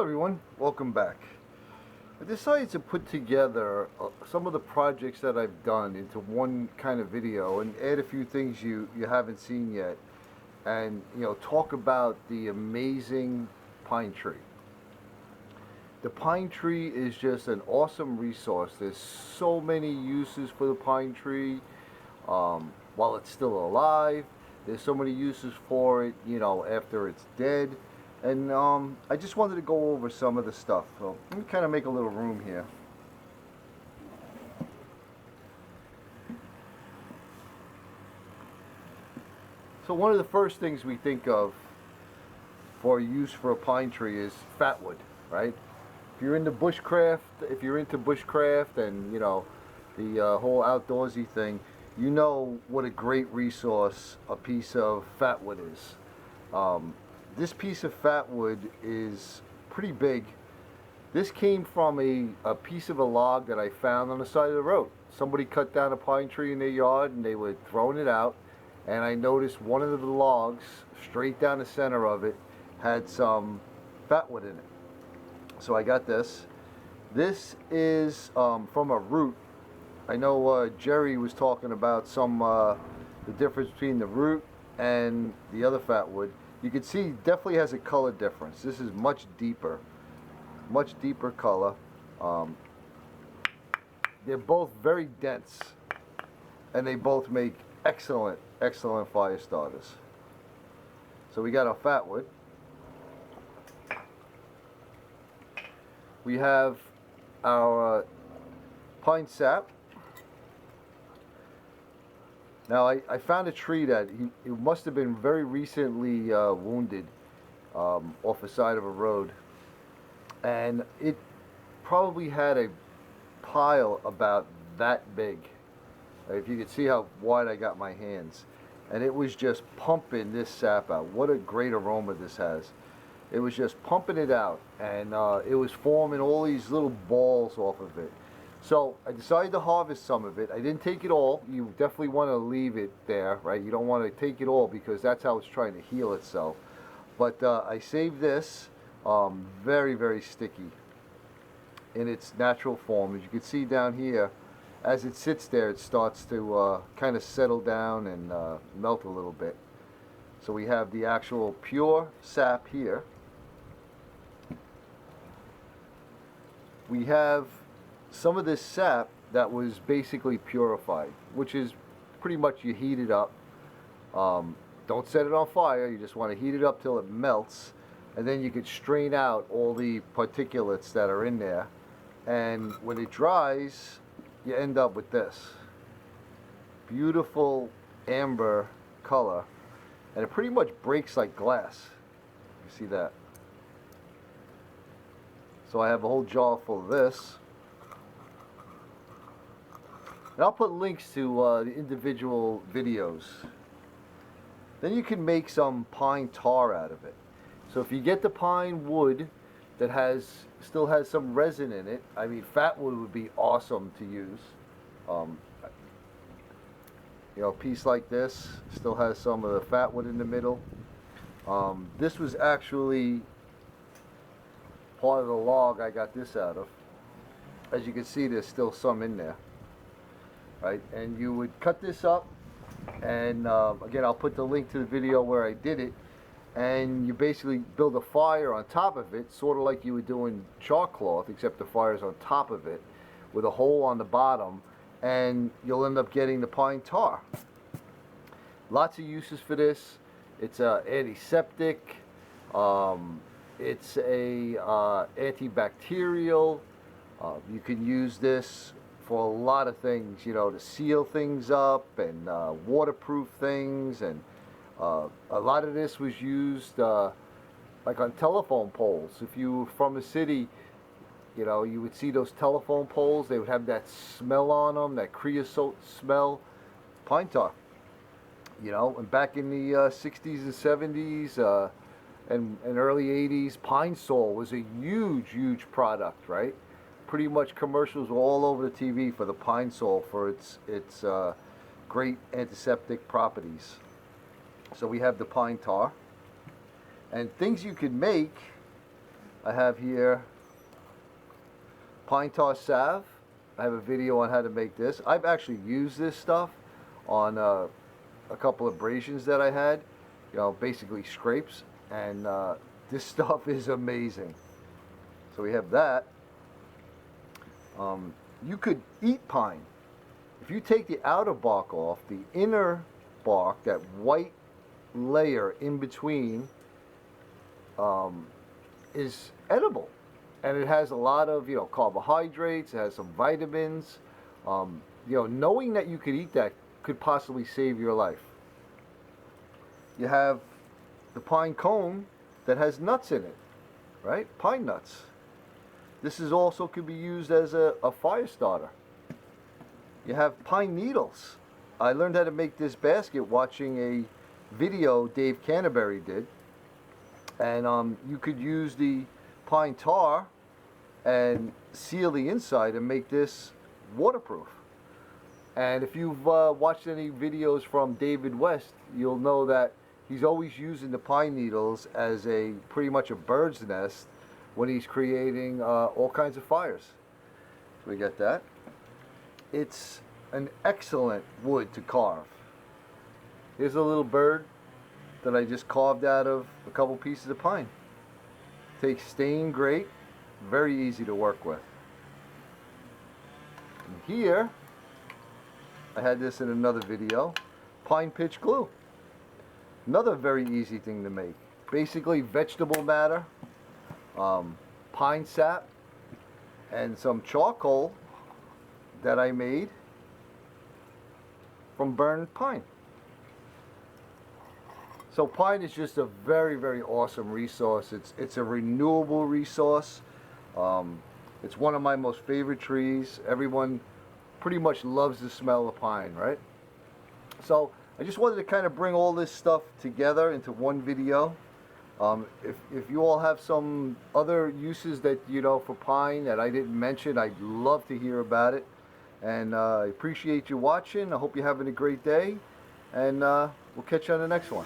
Hello everyone, welcome back. I decided to put together some of the projects that I've done into one kind of video and add a few things you haven't seen yet, and talk about the amazing pine tree. The pine tree is just an awesome resource. There's so many uses for the pine tree while it's still alive. There's so many uses for it, after it's dead. And I just wanted to go over some of the stuff. So let me kind of make a little room here. So one of the first things we think of for use for a pine tree is fatwood, right? If you're into bushcraft, and the whole outdoorsy thing, you know what a great resource a piece of fatwood is. This piece of fatwood is pretty big. This came from a piece of a log that I found on the side of the road. Somebody cut down a pine tree in their yard and they were throwing it out, and I noticed one of the logs straight down the center of it had some fatwood in it. So I got this. This is from a root. I know Jerry was talking about the difference between the root and the other fatwood. You can see definitely has a color difference. This is much deeper color. They're both very dense, and they both make excellent fire starters. So we got our fatwood. We have our pine sap. Now I found a tree that it must have been very recently wounded off the side of a road, and it probably had a pile about that big. If you could see how wide I got my hands, and it was just pumping this sap out. What a great aroma this has. It was just pumping it out, and it was forming all these little balls off of it. So I decided to harvest some of it. I didn't take it all. You definitely want to leave it there, right? You don't want to take it all because that's how it's trying to heal itself. But I saved this. Very, very sticky in its natural form. As you can see down here, as it sits there, it starts to kind of settle down and melt a little bit. So we have the actual pure sap here. We have some of this sap that was basically purified, which is pretty much you heat it up. Don't set it on fire. You just want to heat it up till it melts, and then you can strain out all the particulates that are in there. And when it dries, you end up with this beautiful amber color, and it pretty much breaks like glass. You see that? So I have a whole jar full of this. And I'll put links to the individual videos. Then you can make some pine tar out of it. So if you get the pine wood that still has some resin in it, I mean, fatwood would be awesome to use. A piece like this still has some of the fatwood in the middle. This was actually part of the log I got this out of. As you can see, there's still some in there. Right, and you would cut this up, and again, I'll put the link to the video where I did it, and you basically build a fire on top of it, sort of like you would do in chalk cloth, except the fire's on top of it with a hole on the bottom, and you'll end up getting the pine tar. Lots of uses for this. It's antiseptic, it's antibacterial. You can use this for a lot of things, to seal things up and waterproof things, and a lot of this was used like on telephone poles. If you were from a city, you would see those telephone poles. They would have that smell on them, that creosote smell. Pine tar. And back in the 60s and 70s and early 80s, pine sol was a huge product, right? Pretty much commercials were all over the TV for the pine sol for its great antiseptic properties. So we have the pine tar, and things you can make I have here pine tar salve. I have a video on how to make this. I've actually used this stuff on a couple of abrasions that I had, you know, basically scrapes, and this stuff is amazing. So we have that. You could eat pine. If you take the outer bark off, the inner bark, that white layer in between, is edible. And it has a lot of, you know, carbohydrates, it has some vitamins. You know, knowing that you could eat that could possibly save your life. You have the pine cone that has nuts in it, right? Pine nuts. This is also could be used as a fire starter. You have pine needles. I learned how to make this basket watching a video Dave Canterbury did. And you could use the pine tar and seal the inside and make this waterproof. And if you've watched any videos from David West, you'll know that he's always using the pine needles as a pretty much a bird's nest when he's creating all kinds of fires. So we get that. It's an excellent wood to carve. Here's a little bird that I just carved out of a couple pieces of pine. Takes stain great, very easy to work with. And here, I had this in another video, pine pitch glue. Another very easy thing to make. Basically vegetable matter, pine sap, and some charcoal that I made from burned pine. So pine is just a very, very awesome resource. It's a renewable resource. It's one of my most favorite trees. Everyone pretty much loves the smell of pine, right? So I just wanted to kind of bring all this stuff together into one video. If you all have some other uses that, you know, for pine that I didn't mention, I'd love to hear about it. And I appreciate you watching. I hope you're having a great day. And we'll catch you on the next one.